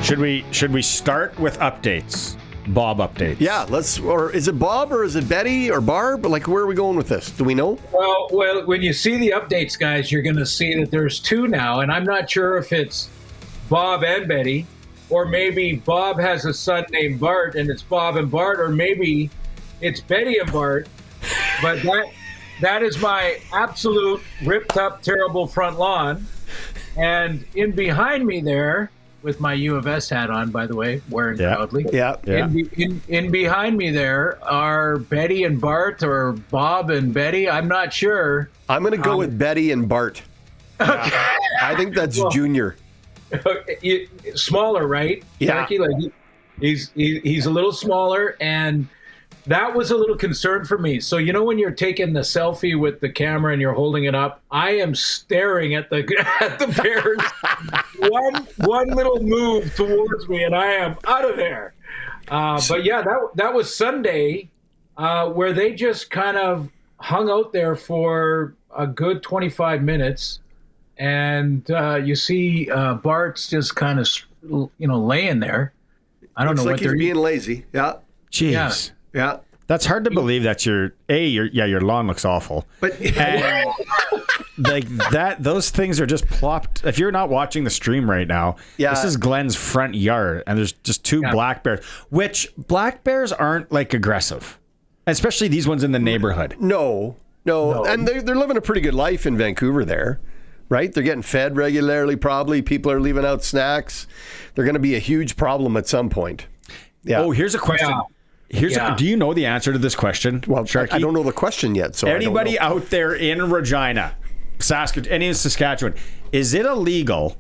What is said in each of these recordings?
Should we start with updates? Bob updates. Yeah, or is it Bob or is it Betty or Barb? Like, where are we going with this? Do we know? Well, when you see the updates, guys, you're going to see that there's two now, and I'm not sure if it's Bob and Betty, or maybe Bob has a son named Bart, and it's Bob and Bart, or maybe it's Betty and Bart. But that is my absolute ripped up, terrible front lawn, and in behind me there, with my U of S hat on, by the way, wearing proudly. Yeah. In behind me there are Betty and Bart, or Bob and Betty. I'm not sure. I'm going to go with Betty and Bart. Okay. I think that's Junior. Smaller, right? Yeah. Jackie? Like he's a little smaller, and that was a little concern for me. So when you're taking the selfie with the camera and you're holding it up, I am staring at the bears. one little move towards me, and I am out of there. But yeah, that was Sunday, where they just kind of hung out there for a good 25 minutes, and you see Bart's just kind of laying there. I don't know what they're being lazy. Yeah. Jeez. Yeah. That's hard to believe that your lawn looks awful. But like those things are just plopped. If you're not watching the stream right now, this is Glen's front yard, and there's just two black bears, which black bears aren't like aggressive, especially these ones in the neighborhood. No. And they're living a pretty good life in Vancouver there. Right? They're getting fed regularly, probably. People are leaving out snacks. They're going to be a huge problem at some point. Yeah. Oh, here's a question. Do you know the answer to this question? Well, Sharky? I don't know the question yet. So anybody out there in Regina, Saskatchewan, in Saskatchewan, is it illegal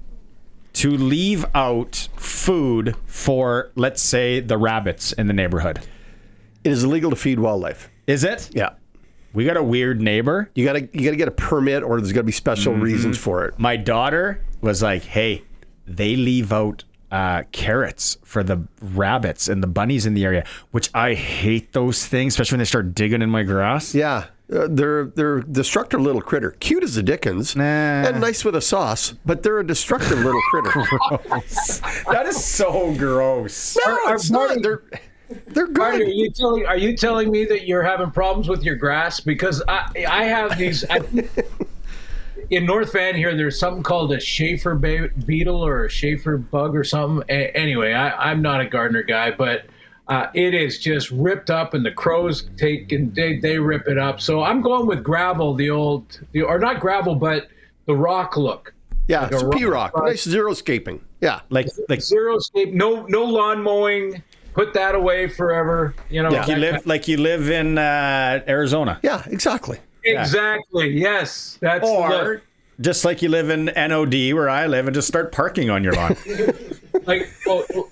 to leave out food for, let's say, the rabbits in the neighborhood? It is illegal to feed wildlife. Is it? Yeah. We got a weird neighbor. You gotta get a permit, or there's got to be special reasons for it. My daughter was like, "Hey, they leave out carrots for the rabbits and the bunnies in the area," which I hate those things, especially when they start digging in my grass. Yeah, they're destructive little critter, cute as the dickens, and nice with a sauce, but they're a destructive little critter. Gross. That is so gross. No, it's not. They're good. Marty, are you telling me that you're having problems with your grass? Because I have these. In North Van here, there's something called a Schaefer beetle or a Schaefer bug or something. Anyway, I'm not a gardener guy, but it is just ripped up, and the crows they rip it up. So I'm going with gravel, or not gravel, but the rock look. Yeah, like it's P-rock, nice xeriscaping. Yeah, like xeriscape. No lawn mowing. Put that away forever. You live in Arizona. Yeah, exactly. Exactly. Yes, that's or just like you live in NOD where I live, and just start parking on your lawn.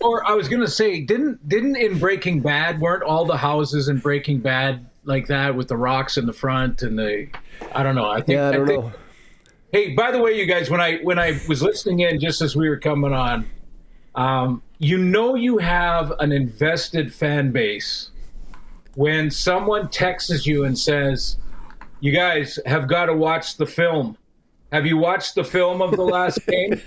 Or I was gonna say, didn't in Breaking Bad, weren't all the houses in Breaking Bad like that with the rocks in the front and I don't know. I don't know. Hey, by the way, you guys, when I was listening in just as we were coming on, you have an invested fan base when someone texts you and says, "You guys have got to watch the film. Have you watched the film of the last game?"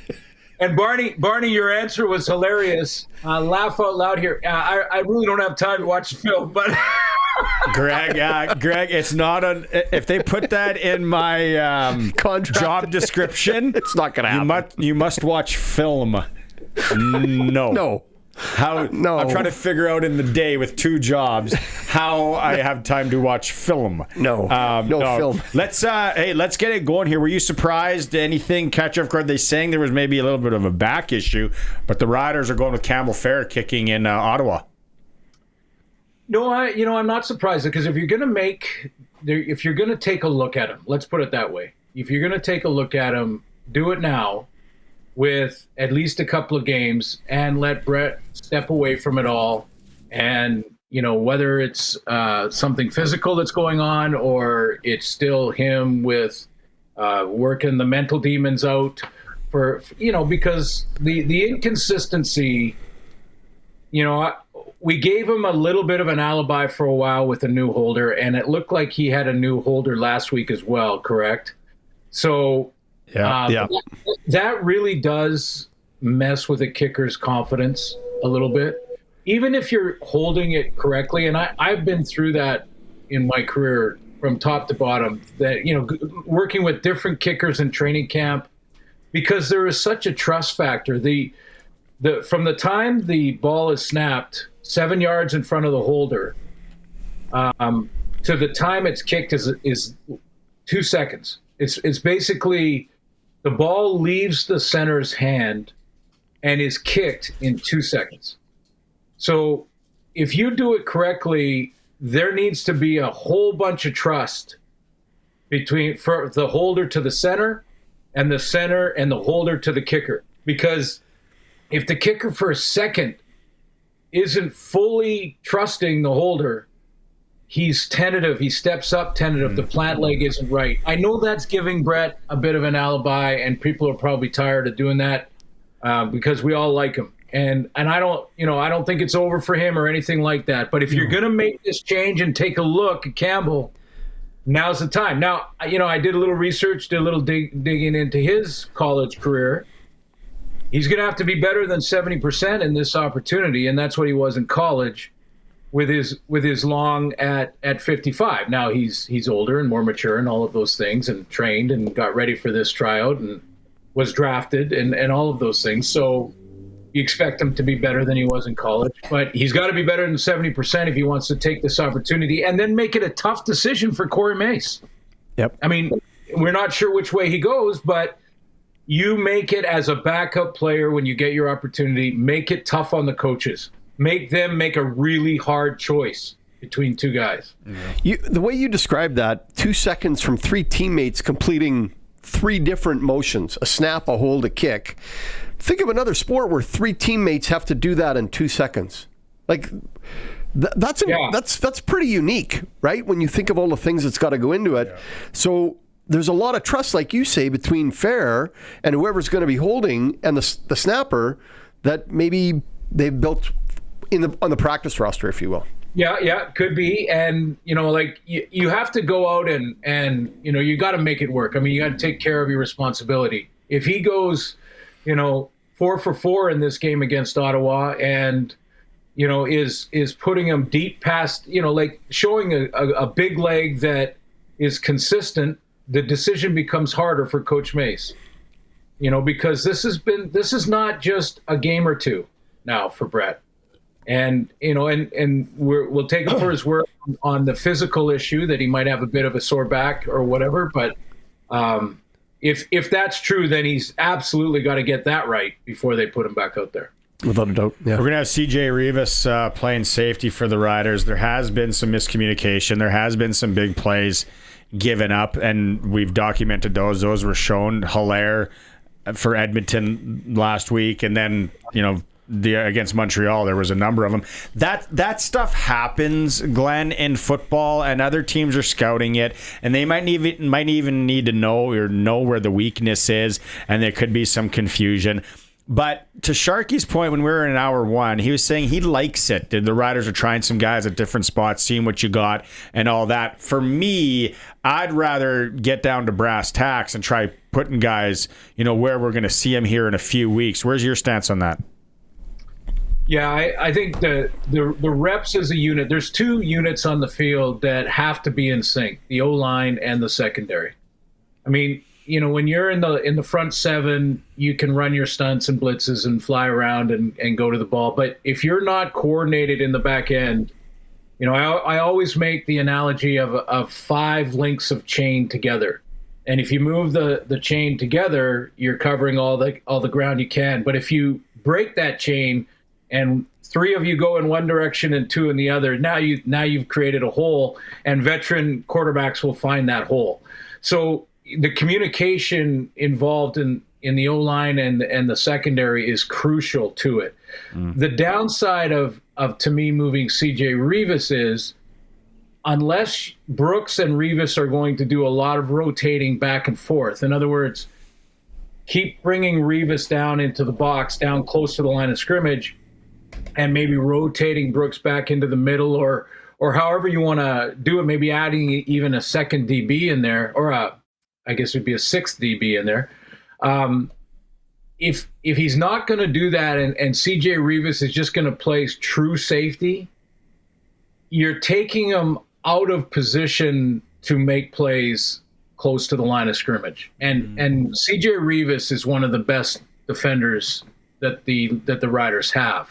And Barney, your answer was hilarious. Laugh out loud here. I really don't have time to watch the film, but Greg, it's not if they put that in my job description, it's not going to happen. You must watch film. No. No. I'm trying to figure out in the day with two jobs how I have time to watch film. No film. Let's get it going here. Were you surprised? Anything catch off guard? They saying there was maybe a little bit of a back issue, but the Riders are going with Campbell Fair kicking in Ottawa. No, I'm not surprised, because if you're going to take a look at him, let's put it that way. If you're going to take a look at him, do it now, with at least a couple of games, and let Brett step away from it all. And, whether it's something physical that's going on, or it's still him with working the mental demons out because the inconsistency, we gave him a little bit of an alibi for a while with a new holder, and it looked like he had a new holder last week as well, correct? So that really does mess with a kicker's confidence a little bit, even if you're holding it correctly. And I've been through that in my career from top to bottom, that, working with different kickers in training camp, because there is such a trust factor. From the time the ball is snapped 7 yards in front of the holder to the time it's kicked is 2 seconds. It's basically the ball leaves the center's hand and is kicked in 2 seconds. So if you do it correctly, there needs to be a whole bunch of trust for the holder to the center and the holder to the kicker. Because if the kicker for a second isn't fully trusting the holder, he's tentative. He steps up tentative. The plant leg isn't right. I know that's giving Brett a bit of an alibi, and people are probably tired of doing that because we all like him. And I don't think it's over for him or anything like that. But if you're going to make this change and take a look at Campbell, now's the time. Now, I did a little research, did a little digging into his college career. He's going to have to be better than 70% in this opportunity, and that's what he was in college with his long at 55. Now he's older and more mature and all of those things, and trained and got ready for this tryout and was drafted and all of those things. So you expect him to be better than he was in college, but he's got to be better than 70% if he wants to take this opportunity and then make it a tough decision for Corey Mace. Yep. I mean, we're not sure which way he goes, but you make it as a backup player when you get your opportunity. Make it tough on the coaches. Make them make a really hard choice between two guys. The way you described that, 2 seconds from three teammates completing three different motions, a snap, a hold, a kick. Think of another sport where three teammates have to do that in 2 seconds. Like, that's pretty unique, right? When you think of all the things that's got to go into it. Yeah. So there's a lot of trust, like you say, between Fair and whoever's going to be holding and the snapper that maybe they've built on the practice roster, if you will. Yeah, could be. And, you have to go out and you got to make it work. I mean, you got to take care of your responsibility. If he goes, 4 for 4 in this game against Ottawa and, is putting him deep past, showing a big leg that is consistent, the decision becomes harder for Coach Mace, because this is not just a game or two now for Brett. And, we'll take him for his word on the physical issue that he might have a bit of a sore back or whatever. But if that's true, then he's absolutely got to get that right before they put him back out there. Without a doubt. Yeah. We're going to have CJ Rivas playing safety for the Riders. There has been some miscommunication. There has been some big plays given up, and we've documented those. Those were shown. Hilaire for Edmonton last week, and then, against Montreal, there was a number of them. That stuff happens, Glenn, in football, and other teams are scouting it, and they might even need to know where the weakness is, and there could be some confusion. But to Sharky's point, when we were in hour one, he was saying he likes it. The Riders are trying some guys at different spots, seeing what you got and all that. For me, I'd rather get down to brass tacks and try putting guys, where we're going to see them here in a few weeks. Where's your stance on that? Yeah, I think the reps as a unit, there's two units on the field that have to be in sync, the O-line and the secondary. I mean, when you're in the front seven, you can run your stunts and blitzes and fly around and go to the ball. But if you're not coordinated in the back end, I always make the analogy of 5 links of chain together. And if you move the chain together, you're covering all the ground you can. But if you break that chain and 3 of you go in one direction and 2 in the other, now you've created a hole, and veteran quarterbacks will find that hole. So the communication involved in the O-line and the secondary is crucial to it. The downside of to me moving CJ Rivas is, unless Brooks and Rivas are going to do a lot of rotating back and forth, in other words, keep bringing Rivas down into the box, down close to the line of scrimmage, and maybe rotating Brooks back into the middle, or however you want to do it, maybe adding even a second DB in there, or I guess it would be a 6th DB in there. if he's not going to do that, and CJ Reavis is just going to play true safety, you're taking him out of position to make plays close to the line of scrimmage. And CJ Reavis is one of the best defenders that the Riders have.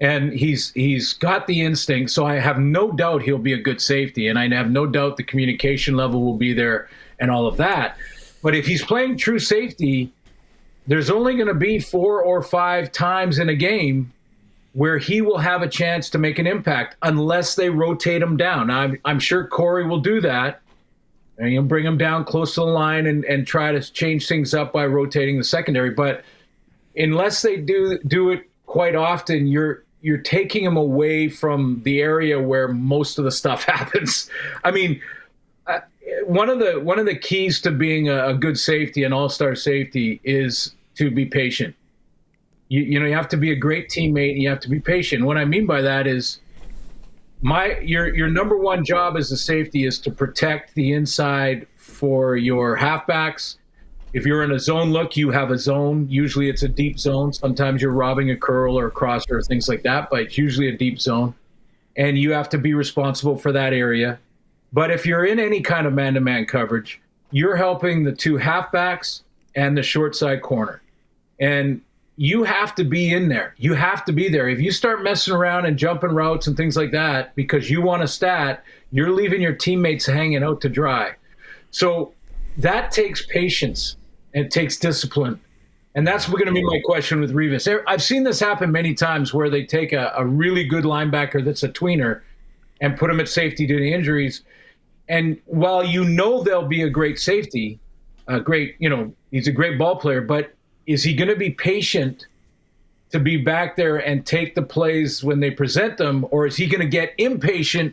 And he's got the instinct, so I have no doubt he'll be a good safety, and I have no doubt the communication level will be there and all of that. But if he's playing true safety, there's only going to be 4 or 5 times in a game where he will have a chance to make an impact unless they rotate him down. Now, I'm sure Corey will do that, and he'll bring him down close to the line and try to change things up by rotating the secondary. But unless they do it quite often, you're taking him away from the area where most of the stuff happens. I mean, one of the keys to being a good safety, an all-star safety, is to be patient. You have to be a great teammate, and you have to be patient. What I mean by that is your number one job as a safety is to protect the inside for your halfbacks. If you're in a zone look, you have a zone. Usually it's a deep zone. Sometimes you're robbing a curl or a crosser or things like that, but it's usually a deep zone. And you have to be responsible for that area. But if you're in any kind of man-to-man coverage, you're helping the 2 halfbacks and the short side corner. And you have to be in there. You have to be there. If you start messing around and jumping routes and things like that because you want a stat, you're leaving your teammates hanging out to dry. So that takes patience and it takes discipline. And that's going to be my question with Reavis. I've seen this happen many times where they take a really good linebacker that's a tweener and put him at safety due to injuries. And while they'll be a great safety, he's a great ball player, but is he going to be patient to be back there and take the plays when they present them, or is he going to get impatient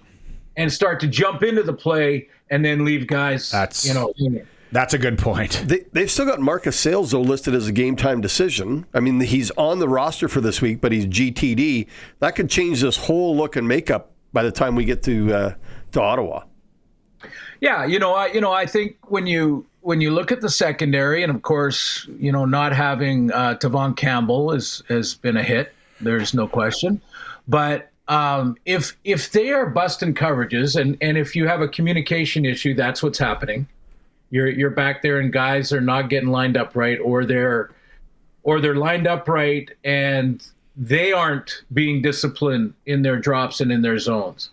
and start to jump into the play and then leave guys? That's a good point. They've still got Marcus Sales, though, listed as a game-time decision. I mean, he's on the roster for this week, but he's GTD. That could change this whole look and makeup by the time we get to Ottawa. Yeah, I think when you look at the secondary, and of course, not having Tavon Campbell has been a hit. There's no question. But if they are busting coverages, and if you have a communication issue, that's what's happening. You're back there, and guys are not getting lined up right, or they're lined up right, and they aren't being disciplined in their drops and in their zones.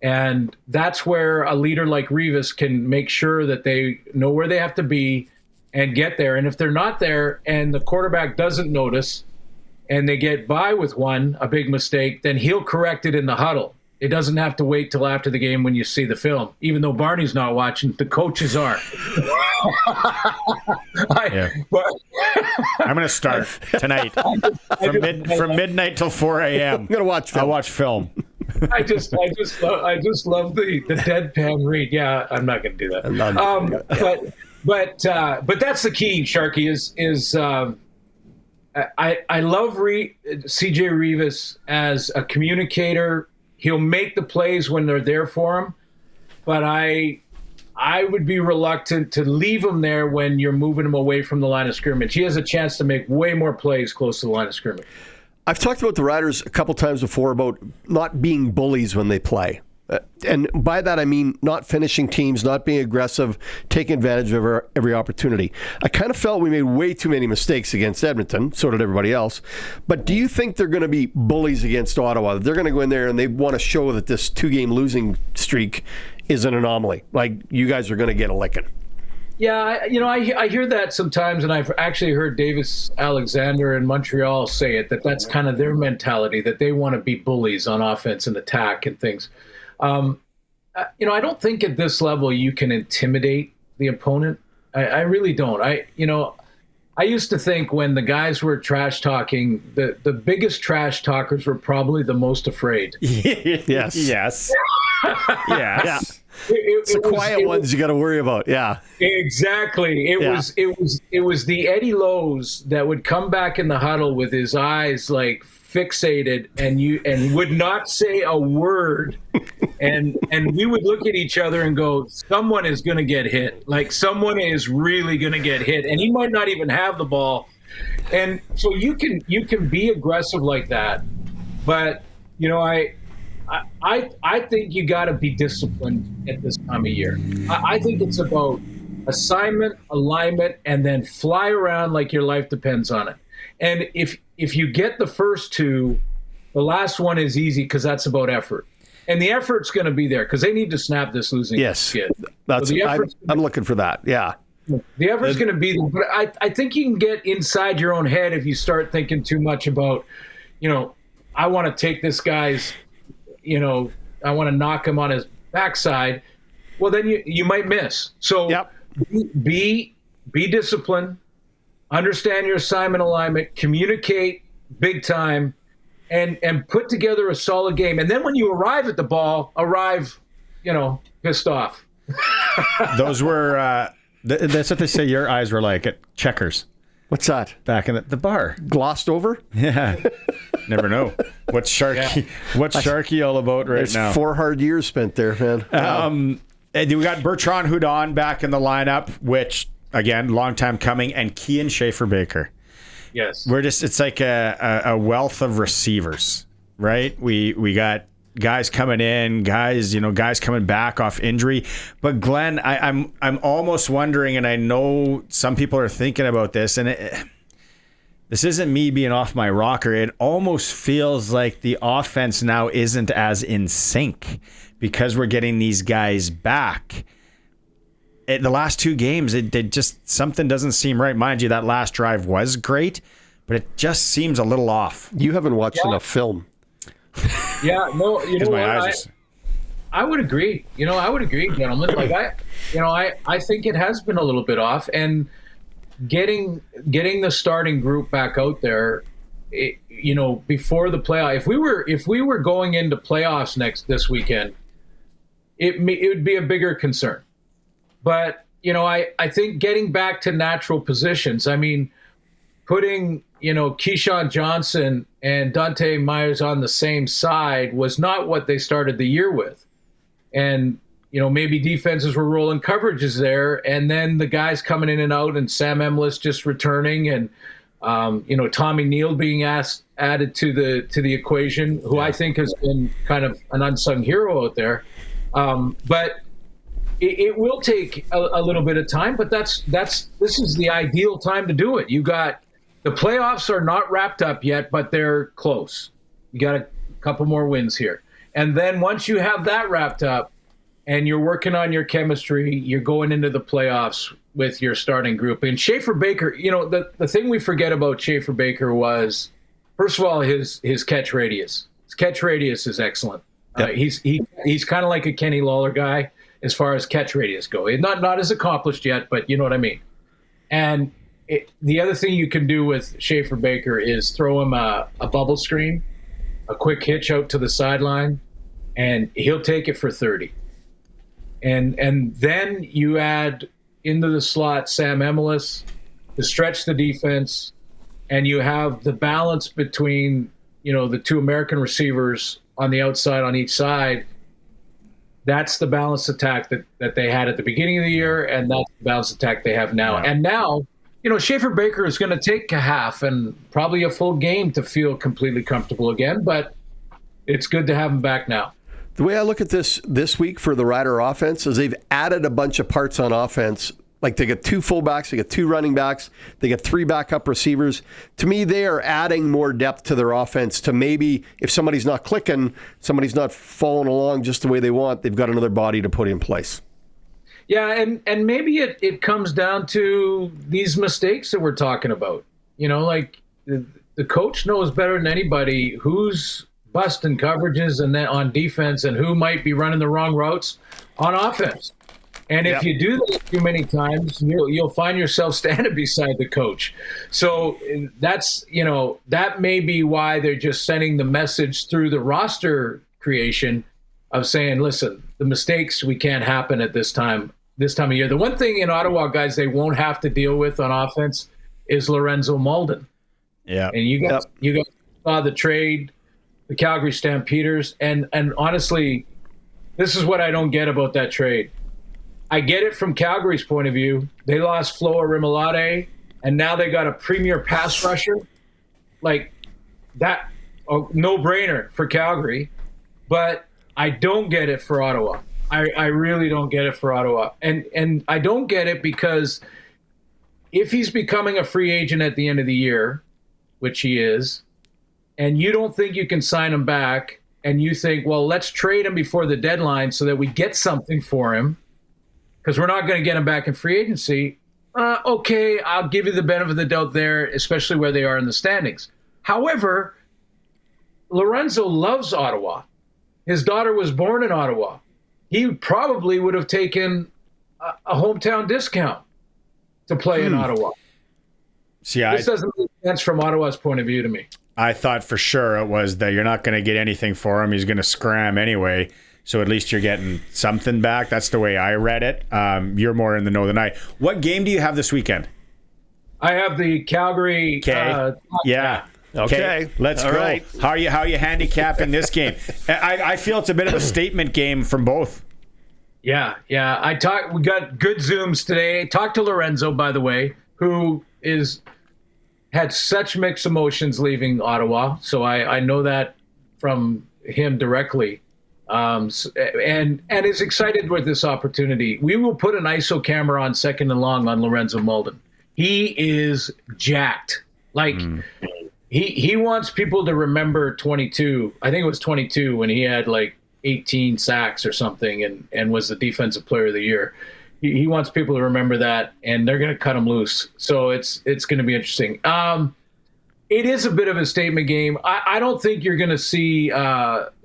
And that's where a leader like Reavis can make sure that they know where they have to be and get there. And if they're not there and the quarterback doesn't notice and they get by with a big mistake, then he'll correct it in the huddle. It doesn't have to wait till after the game when you see the film. Even though Barney's not watching, the coaches are. I'm going to start tonight from midnight till 4 a.m. I'm going to watch film. I'll watch film. I just love the deadpan read. Yeah, I'm not going to do that. But that's the key, Sharky. Is I love CJ Reavis as a communicator. He'll make the plays when they're there for him, but I would be reluctant to leave him there when you're moving him away from the line of scrimmage. He has a chance to make way more plays close to the line of scrimmage. I've talked about the Riders a couple times before about not being bullies when they play. And by that, I mean not finishing teams, not being aggressive, taking advantage of every opportunity. I kind of felt we made way too many mistakes against Edmonton, so did everybody else. But do you think they're going to be bullies against Ottawa? They're going to go in there and they want to show that this 2-game losing streak is an anomaly. Like, you guys are going to get a licking. Yeah, I hear that sometimes, and I've actually heard Davis Alexander in Montreal say it, that's kind of their mentality, that they want to be bullies on offense and attack and things. I don't think at this level you can intimidate the opponent. I really don't. I used to think when the guys were trash talking, the biggest trash talkers were probably the most afraid. Yes. Yes. Yeah. It's the quiet ones you got to worry about. Yeah, exactly. It was the Eddie Lowe's that would come back in the huddle with his eyes like fixated and would not say a word, and we would look at each other and go, someone is going to get hit. Like, someone is really going to get hit, and he might not even have the ball, And so you can be aggressive like that, but I think you got to be disciplined at this time of year. I think it's about assignment, alignment, and then fly around like your life depends on it. And if you get the first two, the last one is easy because that's about effort. And the effort's going to be there because they need to snap this losing skid. That's, so I'm looking for that, yeah. The effort's going to be there. But I think you can get inside your own head if you start thinking too much about, I want to take this guy's, I want to knock him on his backside. Well, then you might miss. So be disciplined, understand your assignment alignment, communicate big time, and put together a solid game. And then when you arrive at the ball, pissed off. Those were that's what they say your eyes were like at Checkers. What's that? Back in the bar. Glossed over? Yeah. Never know. What's Sharky all about right now? 4 hard years spent there, man. Wow. We got Bertrand Houdon back in the lineup, which, again, long time coming, and Kean Schaefer-Baker. Yes. It's like a wealth of receivers, right? We got guys coming in, guys coming back off injury. But Glenn, I'm almost wondering, and I know some people are thinking about this, and this isn't me being off my rocker. It almost feels like the offense now isn't as in sync because we're getting these guys back. The last 2 games, it just something doesn't seem right. Mind you, that last drive was great, but it just seems a little off. You haven't watched enough film. Yeah, no, what? I would agree. I would agree, gentlemen. Like I think it has been a little bit off, and getting the starting group back out there, before the playoff. If we were going into playoffs this weekend, it would be a bigger concern. But I think getting back to natural positions. I mean, putting Keyshawn Johnson and Dante Myers on the same side was not what they started the year with. And, maybe defenses were rolling coverages there, and then the guys coming in and out, and Sam Emlis just returning, and, Tommy Neal being added to the equation, who I think has been kind of an unsung hero out there. But it will take a little bit of time, but this is the ideal time to do it. The playoffs are not wrapped up yet, but they're close. You got a couple more wins here. And then once you have that wrapped up and you're working on your chemistry, you're going into the playoffs with your starting group. And Schaefer-Baker, the thing we forget about Schaefer-Baker was, first of all, his catch radius. His catch radius is excellent. Yep. He's kind of like a Kenny Lawler guy as far as catch radius go. Not as accomplished yet, but you know what I mean. And the other thing you can do with Schaefer-Baker is throw him a bubble screen, a quick hitch out to the sideline, and he'll take it for 30. And then you add into the slot Sam Emlis to stretch the defense, and you have the balance between the 2 American receivers on the outside on each side. That's the balanced attack that they had at the beginning of the year, and that's the balanced attack they have now. Yeah. And now, Schaefer-Baker is going to take a half and probably a full game to feel completely comfortable again, but it's good to have him back now. The way I look at this week for the Rider offense is they've added a bunch of parts on offense. Like they get 2 fullbacks, they get 2 running backs, they get 3 backup receivers. To me, they are adding more depth to their offense to maybe, if somebody's not clicking, somebody's not following along just the way they want, they've got another body to put in place. Yeah, and maybe it comes down to these mistakes that we're talking about. Like the coach knows better than anybody who's busting coverages and then on defense and who might be running the wrong routes on offense. And if you do that too many times, you'll find yourself standing beside the coach. So that's, that may be why they're just sending the message through the roster creation of saying, listen, the mistakes we can't happen at this time of year. The one thing in Ottawa, guys, they won't have to deal with on offense is Lorenzo Malden. Yeah. And you guys saw the trade, the Calgary Stampeders, and honestly, this is what I don't get about that trade. I get it from Calgary's point of view. They lost Flo Arimolade and now they got a premier pass rusher. Like that, no-brainer for Calgary. But I don't get it for Ottawa. I really don't get it for Ottawa. And I don't get it because if he's becoming a free agent at the end of the year, which he is, and you don't think you can sign him back, and you think, well, let's trade him before the deadline so that we get something for him, because we're not going to get him back in free agency. Okay, I'll give you the benefit of the doubt there, especially where they are in the standings. However, Lorenzo loves Ottawa. His daughter was born in Ottawa. He probably would have taken a hometown discount to play in Ottawa. See, this doesn't make sense from Ottawa's point of view to me. I thought for sure it was that you're not going to get anything for him. He's going to scram anyway. So at least you're getting something back. That's the way I read it. You're more in the know than I. What game do you have this weekend? I have the Calgary. Yeah. Okay. Let's go. Right. How are you handicapping this game? I feel it's a bit of a statement game from both. Yeah. We got good Zooms today. Talked to Lorenzo, by the way, who had such mixed emotions leaving Ottawa. So I know that from him directly. And is excited with this opportunity. We will put an ISO camera on second and long on Lorenzo Mulden. He is jacked. Like he wants people to remember 22. I think it was 22 when he had like 18 sacks or something and was the defensive player of the year. He wants people to remember that, and they're going to cut him loose. So it's going to be interesting. It is a bit of a statement game. I don't think you're going to see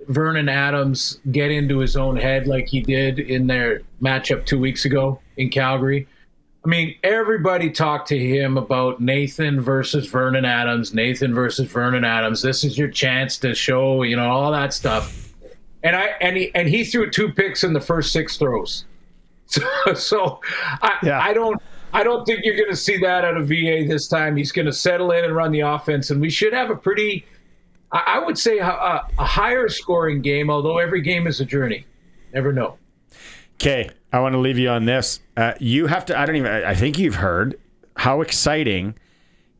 Vernon Adams get into his own head like he did in their matchup 2 weeks ago in Calgary. I mean, everybody talked to him about Nathan versus Vernon Adams. This is your chance to show, all that stuff. And he threw 2 picks in the first 6 throws. So I don't think you're going to see that out of VA this time. He's going to settle in and run the offense, and we should have a pretty, I would say, a higher scoring game, although every game is a journey. Never know. Okay, I want to leave you on this. You have to, I think you've heard how exciting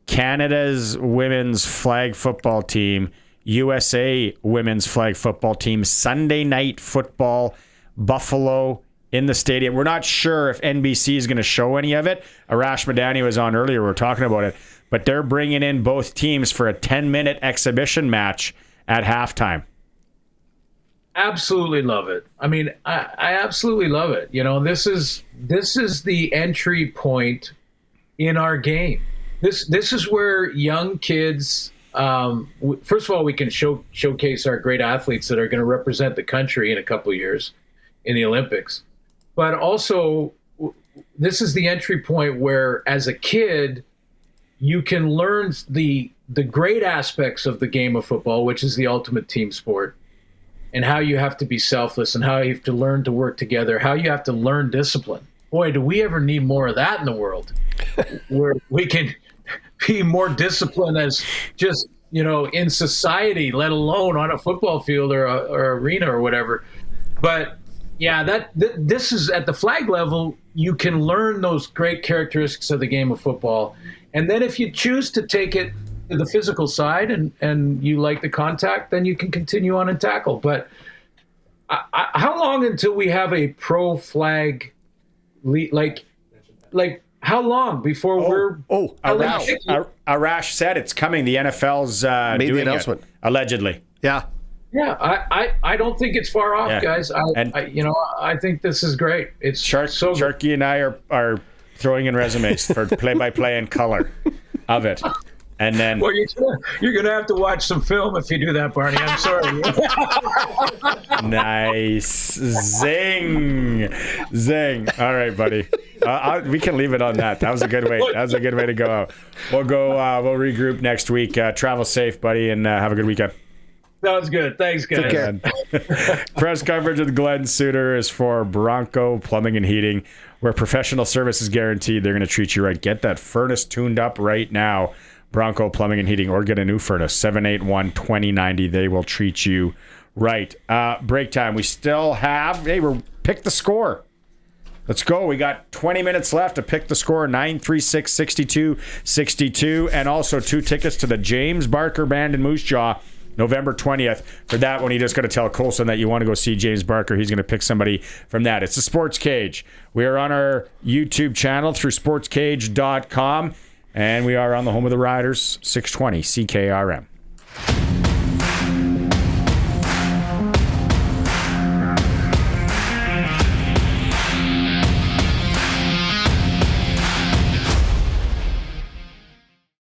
Canada's women's flag football team, USA women's flag football team, Sunday night football, Buffalo, in the stadium. We're not sure if NBC is going to show any of it. Arash Madani was on earlier. We were talking about it. But they're bringing in both teams for a 10-minute exhibition match at halftime. Absolutely love it. I mean, I absolutely love it. This is the entry point in our game. This is where young kids, first of all, we can showcase our great athletes that are going to represent the country in a couple of years in the Olympics. But also, this is the entry point where, as a kid, you can learn the great aspects of the game of football, which is the ultimate team sport, and how you have to be selfless and how you have to learn to work together, how you have to learn discipline. Boy, do we ever need more of that in the world, where we can be more disciplined as just, in society, let alone on a football field or arena or whatever. But yeah, this is at the flag level. You can learn those great characteristics of the game of football, and then if you choose to take it to the physical side and you like the contact, then you can continue on and tackle. But how long until we have a pro flag, like how long before we're? Arash said it's coming. The NFL's made doing the announcement allegedly. Yeah. Yeah, I don't think it's far off, guys. I think this is great. It's Sharky and I are throwing in resumes for play-by-play in color of it, and then you're gonna have to watch some film if you do that, Barney. I'm sorry. Nice zing. All right, buddy. We can leave it on that. That was a good way. To go out. We'll regroup next week. Travel safe, buddy, and have a good weekend. Sounds good. Thanks, guys. Take care. Press coverage with Glen Suitor is for Bronco Plumbing and Heating, where professional service is guaranteed. They're going to treat you right. Get that furnace tuned up right now. Bronco Plumbing and Heating, or get a new furnace. 781-2090. They will treat you right. Break time. We still have. Hey, pick the score. Let's go. We got 20 minutes left to pick the score, 936-62-62, and also 2 tickets to the James Barker Band in Moose Jaw, November 20th. For that one, you just got to tell Colson that you want to go see James Barker. He's going to pick somebody from that. It's the Sports Cage. We are on our YouTube channel through sportscage.com, and we are on the home of the Riders, 620 CKRM.